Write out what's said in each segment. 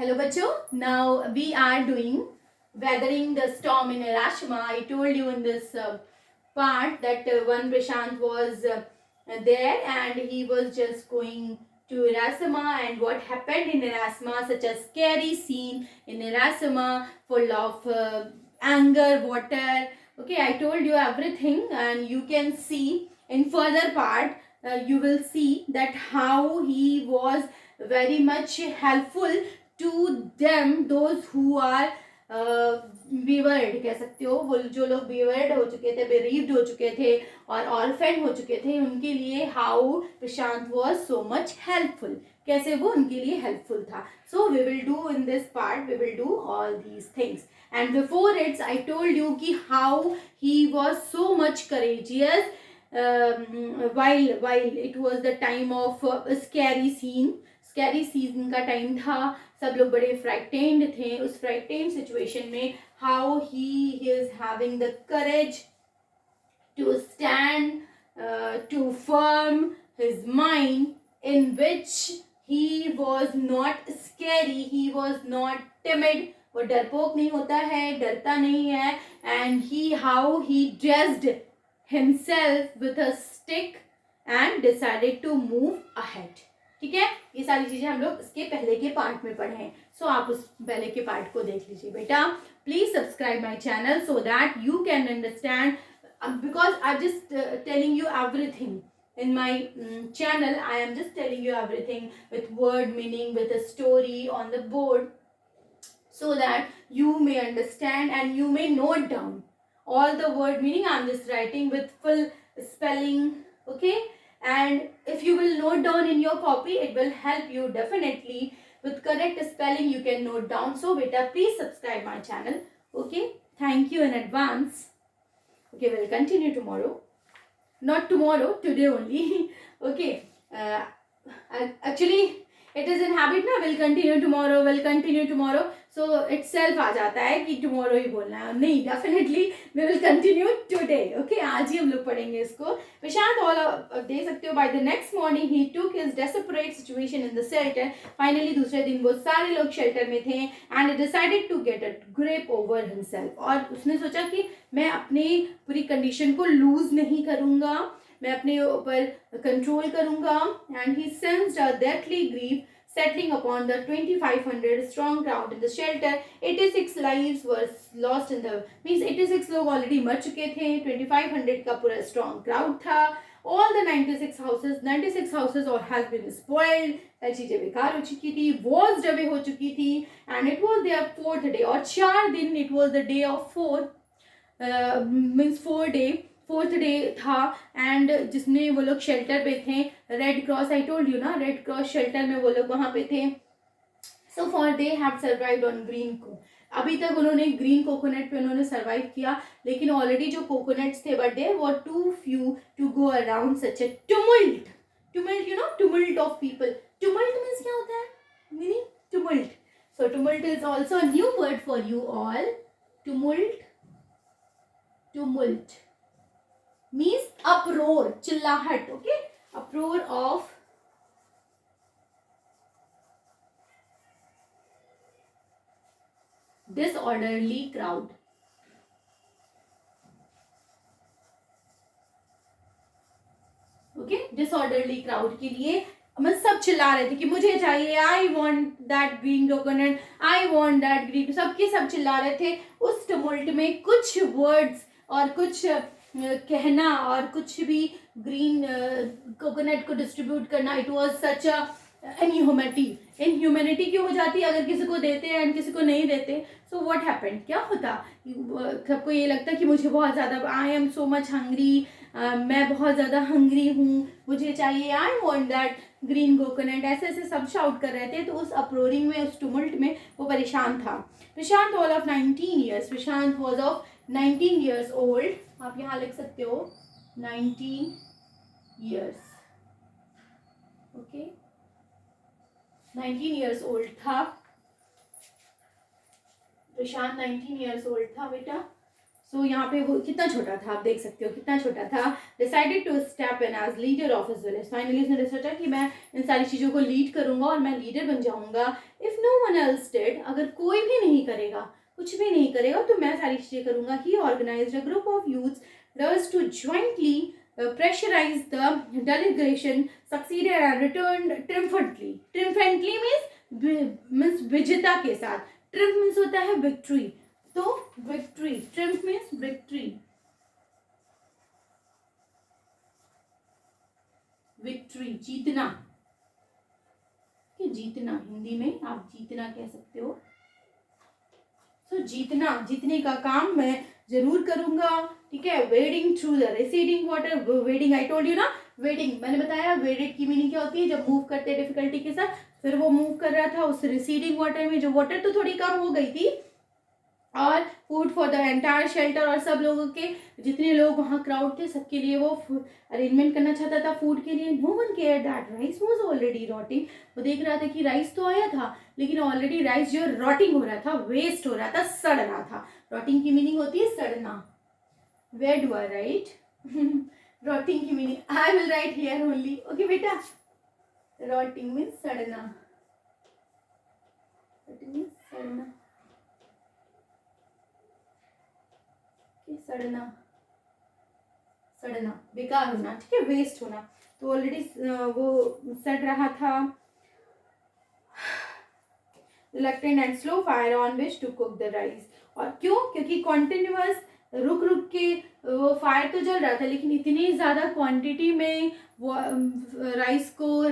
Hello बच्चों, now we are doing weathering the storm in Hiroshima. I told you in this part that one Prashant was there and he was just going to Hiroshima, and what happened in Hiroshima, such a scary scene in Hiroshima full of anger, water. Okay, I told you everything, and you can see in further part you will see that how he was very much helpful to them, those who are बीवर्ड कह सकते हो, वो जो लोग बीवर्ड हो चुके थे, बेरीव्ड हो चुके थे और ऑर्फेन हो चुके थे, उनके लिए how Prashant was so much helpful, कैसे वो उनके लिए हेल्पफुल था. So we will do in this part, we will do all these things. And before it's I told you कि how he was so much courageous while it was the time of scary scene. Scary season का time था, सब लोग बड़े frightened थे. उस frightened situation में how he is having the courage to stand, to firm his mind, in which he was not scary, he was not timid. वो डरपोक नहीं होता है, डरता नहीं है. And how he dressed himself with a stick and decided to move ahead. ठीक है, ये सारी चीजें हम लोग इसके पहले के पार्ट में पढ़े हैं. सो आप उस पहले के पार्ट को देख लीजिए बेटा. Please subscribe my channel so that you can understand, because I'm just telling you everything in my channel. I am just telling you everything with word meaning, with a story on the board, so that you may understand and you may note down all the word meaning. I'm just writing with full spelling, okay? And if you will note down in your copy, it will help you definitely. With correct spelling you can note down. So beta, please subscribe my channel, okay? Thank you in advance. Okay, we'll continue tomorrow. Not tomorrow, today only. Okay. Actually it is in habit na, will continue tomorrow, will continue tomorrow. So itself आ जाता है कि tomorrow ही बोलना है. नहीं, definitely we will continue today. Okay, आज ही हम लोग पढ़ेंगे इसको. प्रशांत all देख सकते हो, by the next morning he took his desperate situation in the shelter. Finally दूसरे दिन वो सारे लोग shelter में थे and he decided to get a grip over himself. और उसने सोचा कि मैं अपनी पूरी condition को lose नहीं करूँगा, मैं अपने ऊपर कंट्रोल करूंगा. And he sensed a deathly grief settling upon the 2500 strong crowd in the shelter. 86 lives were lost in the, means 86 लोग ऑलरेडी मर चुके थे, 2500 का पूरा स्ट्रॉन्ग क्राउड था. all the 96 houses और has been spoiled, सारी चीजें बेकार हो चुकी थी, वॉल्स डबे हो चुकी थी. And it was there 4th day, और 4 दिन, it was the day of 4, means 4th day था. एंड जिसमें वो लोग शेल्टर पे थे, Red Cross, I told you ना, रेड क्रॉस शेल्टर में वो लोग वहां पे थे. So for they have survived on green को, अभी तक उन्होंने ग्रीन कोकोनट पे उन्होंने सर्वाइव किया, लेकिन ऑलरेडी जो कोकोनट्स थे but they were too few to go around such a tumult. Tumult, you know, tumult of people. Tumult means क्या होता है, meaning tumult. So tumult is also a new word for you all. Tumult, tumult means uproar, चिल्लाहट. okay, uproar of disorderly crowd. okay, disorderly crowd के लिए हम सब चिल्ला रहे थे कि मुझे चाहिए, I want that green coconut, I want that green, सबके सब चिल्ला रहे थे. उस टुमल्ट में कुछ वर्ड्स और कुछ कहना और कुछ भी ग्रीन कोकोनट को डिस्ट्रीब्यूट करना, it was such a inhumanity क्यों हो जाती अगर किसी को देते हैं एंड किसी को नहीं देते. सो व्हाट हैपेंड, क्या होता, सबको ये लगता कि मुझे बहुत ज़्यादा, I am so much hungry, मैं बहुत ज़्यादा हंग्री हूँ, मुझे चाहिए, I want that green coconut, ऐसे ऐसे सब शाउट कर रहे थे. तो उस अप्रोरिंग में, उस टुमल्ट में वो परेशान था. Prashant all of 19 years, Prashant was of 19 years old. आप यहाँ लिख सकते हो 19 years. ओके, 19 years old था प्रशांत, 19 years old था बेटा. सो यहाँ पे वो कितना छोटा था, आप देख सकते हो कितना छोटा था. Decided to step in as leader of his village. Finally उसने सोचा कि मैं इन सारी चीज़ों को लीड करूंगा और मैं लीडर बन जाऊंगा. If no one else did, अगर कोई भी नहीं करेगा, कुछ भी नहीं करेगा, तो मैं सारी चीज़ें करूंगा. He organized a group of youths डर्स to jointly pressurize the delegation, succeeded and returned triumphantly. Triumphantly means विजेता के साथ. Triumph means होता है victory. तो victory, triumph means victory. victory जीतना. जीतना हिंदी में आप जीतना कह सकते हो. तो जीतना, जीतने का काम मैं जरूर करूंगा. ठीक है. Wedding through the receding water. Wedding I told you ना, वेडिंग मैंने बताया. वेडेड की मीनिंग क्या होती है, जब मूव करते हैं डिफिकल्टी के साथ. फिर वो मूव कर रहा था उस रिसीडिंग वाटर में, जो वाटर तो थोड़ी कम हो गई थी. और food for the entire shelter, और सब लोगों के, जितने लोग वहाँ क्राउड थे सबके लिए वो अरेंजमेंट करना चाहता था फूड के लिए. No one care that rice was already rotting. वो देख रहा था कि राइस तो आया था, लेकिन ऑलरेडी राइस जो रॉटिंग हो रहा था, वेस्ट हो रहा था, सड़ रहा था. रॉटिंग की मीनिंग होती है सड़ना. Where do I write? Rotting की meaning I will write here only. Okay बेटा. रॉटिंग मीन्स सड़ना. सड़ना, सड़ना, सड़ना, बेकार होना. ठीक है. वेस्ट होना. तो ऑलरेडी वो सड़ रहा था. Reluctant and slow fire on which to cook the rice. और क्यों? क्योंकि कॉन्टिन्यूअस रुक रुक के वो फायर तो जल रहा था, लेकिन इतनी ज़्यादा क्वांटिटी में वो राइस को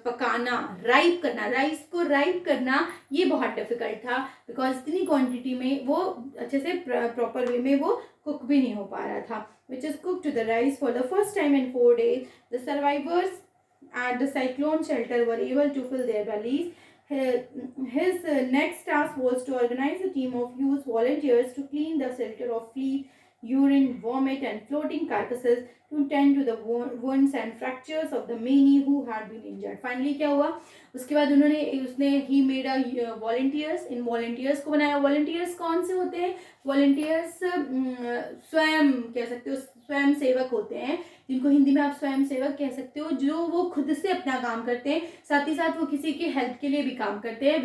पकाना, राइप करना, राइस को राइप करना, ये बहुत डिफिकल्ट था. बिकॉज इतनी क्वांटिटी में वो अच्छे से प्रॉपर वे में वो कुक भी नहीं हो पा रहा था. Which is cook to the rice for the first time in 4 days. The survivors at the cyclone shelter were able to fill their bellies. His next task was to organize a team of youth volunteers to clean the shelter of fleet, urine, vomit and floating carcasses, to tend to the wounds and fractures of the many who had been injured. Finally क्या हुआ? उसके बाद उसने he made a volunteers. In volunteers को बनाया. volunteers कौन से होते हैं? volunteers स्वयं कह सकते हो, स्वयं सेवक होते हैं, जिनको हिंदी में आप स्वयं सेवक कह सकते हो, जो वो खुद से अपना काम करते हैं, साथ ही साथ वो किसी के हेल्प के लिए भी काम करते हैं,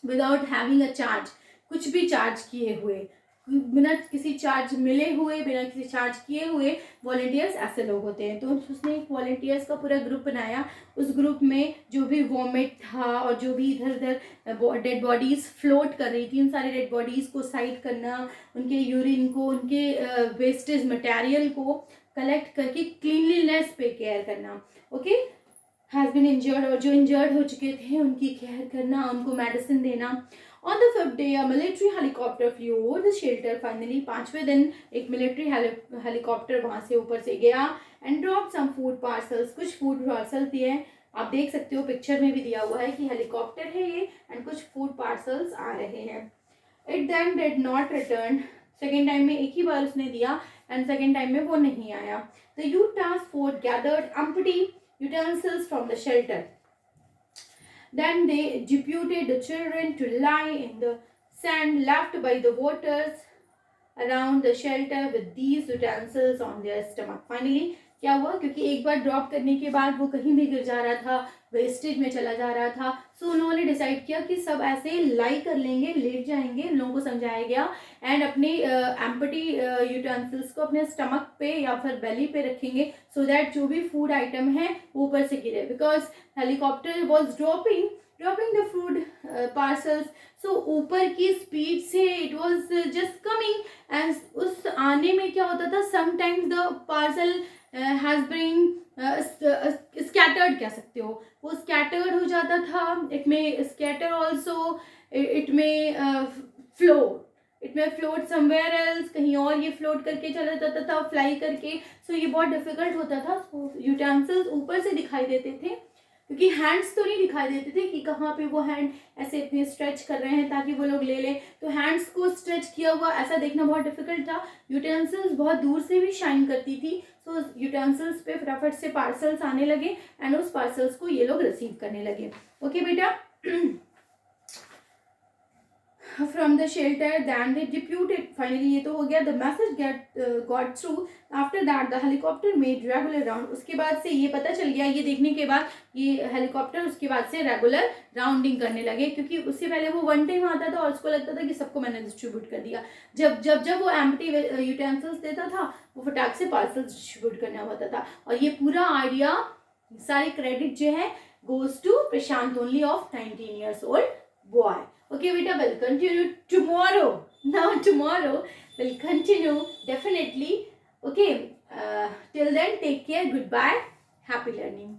विदाउट हैविंग अ चार्ज. कुछ भी चार्ज किए हुए, बिना किसी चार्ज मिले हुए, बिना किसी चार्ज किए हुए वॉलंटियर्स ऐसे लोग होते हैं. तो उसने एक वॉलंटियर्स का पूरा ग्रुप बनाया. उस ग्रुप में जो भी वॉमिट था और जो भी इधर उधर डेड बॉडीज फ्लोट कर रही थी, उन सारे डेड बॉडीज को साइड करना, उनके यूरिन को, उनके वेस्टेज मटेरियल को कलेक्ट करके क्लीनलीनेस पे केयर करना. ओके. हैज़ बीन इंजर्ड, और जो इंजर्ड हो चुके थे उनकी केयर करना, उनको मेडिसिन देना. On the 5th day, a military helicopter flew over the shelter. Finally, 5वें दिन एक मिलिट्री हेलीकॉप्टर वहाँ से ऊपर से गया and dropped some food parcels. कुछ फूड पार्सल दिए. आप देख सकते हो पिक्चर में भी दिया हुआ है कि हेलीकॉप्टर है ये, एंड कुछ फूड पार्सल्स आ रहे हैं. It then did not return. Second time में एक ही बार उसने दिया, एंड सेकेंड टाइम में वो नहीं आया. The youth task force gathered empty utensils from the shelter. Then they deputed the children to lie in the sand left by the waters around the shelter with these utensils on their stomach. Finally, क्या हुआ? क्योंकि एक बार drop करने के बाद वो कहीं भी गिर जा रहा था, वेस्टेज में चला जा रहा था. सो उन्होंने डिसाइड किया कि सब ऐसे लाई कर लेंगे, लेट जाएंगे. लोगों को समझाया गया एंड अपने एम्प्टी यूटेंसिल्स को अपने स्टमक पे या फिर बेली पे रखेंगे, सो दैट जो भी फूड आइटम है ऊपर से गिरे. Because helicopter was dropping the food parcels. So ऊपर की स्पीड से it was just coming, and उस आने में क्या होता था, sometimes the parcel has been scattered कह सकते हो, वो स्कैटर्ड हो जाता था. इट में स्कैटर ऑल्सो, इट में फ्लोट समवेयर एल्स, कहीं और ये फ्लोट करके चला जाता था, फ्लाई करके. सो ये बहुत डिफिकल्ट होता था. यूटेंसिल्स ऊपर से दिखाई देते थे, क्योंकि हैंड्स तो नहीं दिखाई देते थे कि कहाँ पे वो हैंड ऐसे इतने स्ट्रेच कर रहे हैं ताकि वो लोग ले लें. तो हैंड्स को स्ट्रेच किया हुआ ऐसा देखना बहुत डिफिकल्ट था. यूटेंसिल्स बहुत दूर से भी शाइन करती थी. सो यूटेंसिल्स पे फटाफट से पार्सल्स आने लगे, एंड उस पार्सल्स को ये लोग रिसीव करने लगे. ओके बेटा. from the shelter, then they deputed. Finally ये तो हो गया. The message got through. After that the helicopter made regular round. उसके बाद से ये पता चल गया, ये देखने के बाद ये हेलीकॉप्टर उसके बाद से रेगुलर राउंडिंग करने लगे, क्योंकि उससे पहले वो वन टाइम आता था और उसको लगता था कि सबको मैंने डिस्ट्रीब्यूट कर दिया. जब जब जब वो एम्प्टी यूटेंसिल्स देता था, वो फटाक से पार्सल डिस्ट्रीब्यूट करना होता था. और ये पूरा आइडिया, सारी क्रेडिट जो है goes to Prashant only of 19 years old boy. Okay, beta, we'll continue tomorrow. Now tomorrow we'll continue definitely. Okay, till then take care. Goodbye. Happy learning.